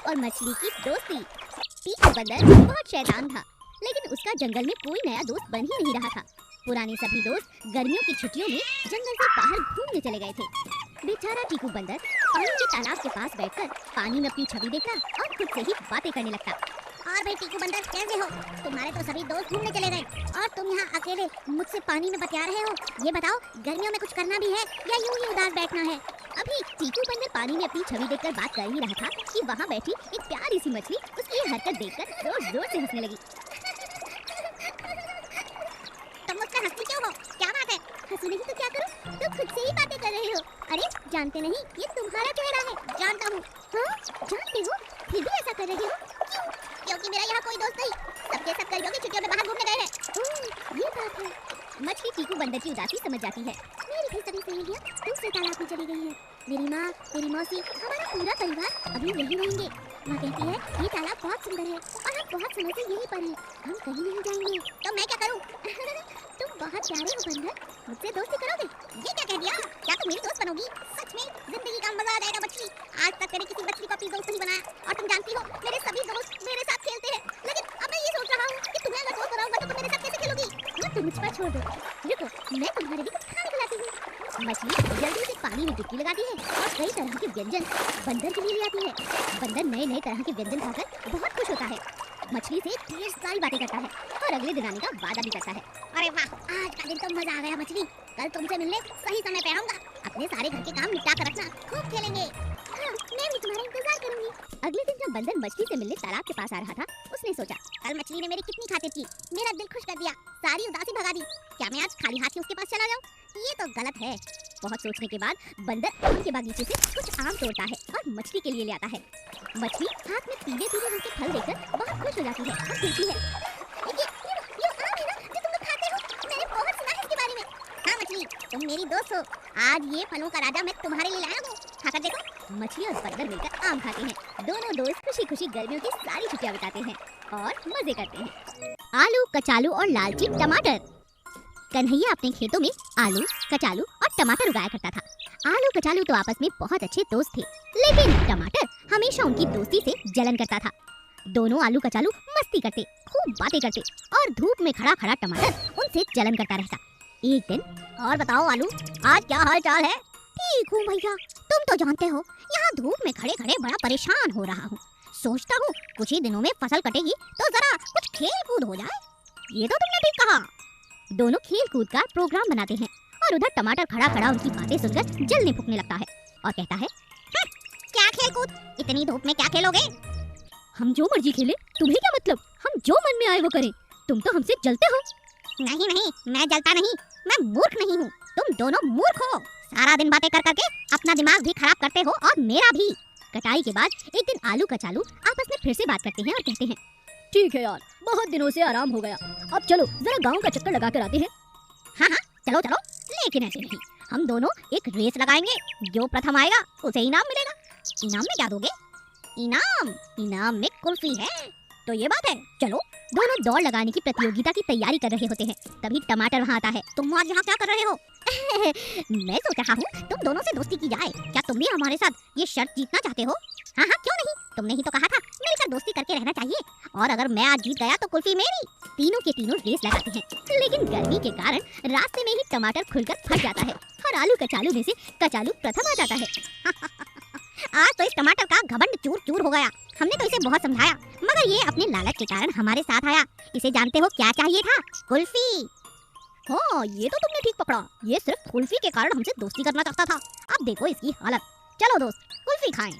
और मछली की दोस्ती। टीकू बंदर बहुत शैतान था, लेकिन उसका जंगल में कोई नया दोस्त बन ही नहीं रहा था। पुराने सभी दोस्त गर्मियों की छुट्टियों में जंगल से बाहर घूमने चले गए थे। बेचारा टीकू बंदर पानी के तालाब के पास बैठकर पानी में अपनी छवि देखता और खुद से ही बातें करने लगता। और भाई टीकू बंदर कैसे हो? तुम्हारे तो सभी दोस्त घूमने चले गए और तुम यहाँ अकेले मुझसे पानी में बतिया रहे हो। ये बताओ, गर्मियों में कुछ करना भी है या यूं ही उदास बैठना है? अभी टीकू बंदर पानी में अपनी छवि देखकर बात कर ही रहा था कि वहाँ बैठी एक प्यारी सी मछली उसकी ये हरकत देखकर जोर जोर से हंसने लगी। तुम मुझसे हंसती क्यों हो? क्या बात है? हंसू नहीं तो क्या करूं? तुम खुद से ही बातें कर रहे हो। अरे जानते नहीं, ये तुम्हारा चेहरा है। जानता हूँ। हाँ जानते हो, फिर भी ऐसा कर रहे हो क्यों? क्योंकि मेरा यहाँ कोई दोस्त नहीं, सबके सब गर्मियों की छुट्टियों में बाहर घूमने गए हैं। ये बात है। मछली टीकू बंदर की उदासी समझ जाती है। मेरी भी सभी सहेलियाँ दूसरे तालाब में चली गई हैं। मेरी माँ, मेरी मौसी, हमारा पूरा परिवार अभी यहीं रहेंगे। माँ कहती है ये तालाब बहुत सुंदर है और हम बहुत समय से यहीं पर हैं, हम कहीं नहीं जाएंगे। तो मैं क्या करूँ? तुम बहुत प्यारे हो बंदर, मुझसे दोस्ती करोगे? ये क्या कह दिया? क्या तुम मेरी दोस्त बनोगी? सच में जिंदगी का मजा आ जाएगा मछली। आज तक मैंने किसी मछली को अपनी दोस्त नहीं बनाया और तुम जानती हो मेरे सभी दोस्त मेरे साथ खेलते हैं, लेकिन अब मैं ये सोच रहा हूँ कि तुम्हें अगर दोस्त बनाऊंगा तो तुम मेरे साथ कैसे खेलोगी? हाँ तो मुझ पर छोड़ दो, रुको मैं तुम्हारे लिए कुछ खाने खिलाती हूँ। मछली जल्दी से पानी में डुबकी लगाती है और कई तरह के व्यंजन बंदर के लिए ले आती है। बंदर नए नए तरह के व्यंजन खाकर बहुत खुश होता है, मछली से ढेर सारी बातें करता है और अगले दिन आने का वादा भी करता है। अरे वाह, आज का दिन तो मजा आ गया मछली। कल तुमसे मिलने सही समय पे आऊंगा। अपने सारे घर के काम निपटा कर रखना, खूब खेलेंगे। हाँ, मैं भी तुम्हारा इंतजार करूंगी। अगले दिन जब बंदर मछली से मिलने तालाब के पास आ रहा था, उसने सोचा कल मछली ने मेरी कितनी खातिर की, मेरा दिल खुश कर दिया, सारी उदासी भगा दी। क्या मैं आज खाली हाथ ही उसके पास चला जाऊं? ये तो गलत है। बहुत सोचने के बाद बंदर आम के बागीचे से कुछ आम तोड़ता है और मछली के लिए ले आता है। मछली हाथ में पीले पीले रंग के फल देखकर बहुत खुश हो जाती है और कहती है ये आम है ना जो तुम लोग खाते हो? मैंने बहुत सुना है इसके बारे में। हाँ मछली, तुम मेरी दोस्त हो। आज ये फलों का राजा मैं तुम्हारे लिए लाया हूँ, खाकर देखो। मछली और बंदर मिलकर आम खाते हैं। दोनों दोस्त खुशी खुशी गर्मियों की सारी छुट्टियां बिताते हैं और मजे करते हैं। आलू, कचालू और लालची टमाटर। कन्हैया अपने खेतों में आलू, कचालू और टमाटर उगाया करता था। आलू कचालू तो आपस में बहुत अच्छे दोस्त थे, लेकिन टमाटर हमेशा उनकी दोस्ती से जलन करता था। दोनों आलू कचालू मस्ती करते, खूब बातें करते और धूप में खड़ा खड़ा टमाटर उनसे जलन करता रहता। एक दिन, और बताओ आलू, आज क्या हाल चाल है? ठीक हूँ भैया, तुम तो जानते हो यहाँ धूप में खड़े खड़े बड़ा परेशान हो रहा हूँ। सोचता हूँ कुछ ही दिनों में फसल कटेगी तो जरा कुछ खेल कूद हो जाए। ये तो तुमने ठीक कहा। दोनों खेल कूद का प्रोग्राम बनाते हैं और उधर टमाटर खड़ा खड़ा उनकी बातें सुनकर जलने फूकने लगता है और कहता है क्या खेल कूद? इतनी धूप में क्या खेलोगे? हम जो मर्जी खेले, तुम्हें क्या मतलब? हम जो मन में आए वो करें, तुम तो हमसे जलते हो। नहीं नहीं, मैं जलता नहीं, मैं मूर्ख नहीं हूँ। तुम दोनों मूर्ख हो, सारा दिन बातें कर करके अपना दिमाग भी खराब करते हो और मेरा भी। कटाई के बाद एक दिन आलू कचालू आपस में फिर से बात करते हैं और कहते हैं ठीक है यार, बहुत दिनों से आराम हो गया, अब चलो जरा गांव का चक्कर लगा कर आते हैं। हाँ हाँ चलो चलो, लेकिन ऐसे नहीं, हम दोनों एक रेस लगाएंगे, जो प्रथम आएगा उसे इनाम मिलेगा। इनाम में क्या दोगे? इनाम में कुल्फी है। तो ये बात है, चलो। दोनों दौड़ लगाने की प्रतियोगिता की तैयारी कर रहे होते हैं, तभी टमाटर वहाँ आता है। तुम आज यहाँ क्या कर रहे हो? मैं सोच रहा हूँ तुम दोनों से दोस्ती की जाए, क्या तुम भी हमारे साथ ये शर्त जीतना चाहते हो? हाँ हाँ क्यों नहीं, तुमने ही तो कहा था मिलकर दोस्ती करके रहना चाहिए, और अगर मैं आज जीत गया तो कुल्फी मेरी। तीनों के तीनों रेस लगाते हैं, लेकिन गर्मी के कारण रास्ते में ही टमाटर खुलकर फट जाता है और आलू कचालू में से कचालू प्रथम आ जाता है। आज तो इस टमाटर का घमंड चूर चूर हो गया। हमने तो इसे बहुत समझाया, मगर ये अपने लालच के कारण हमारे साथ आया। इसे जानते हो क्या चाहिए था? कुल्फी। हाँ ये तो तुमने ठीक पकड़ा, ये सिर्फ कुल्फी के कारण हमसे दोस्ती करना चाहता था। अब देखो इसकी हालत। चलो दोस्त, कुल्फी खाएं।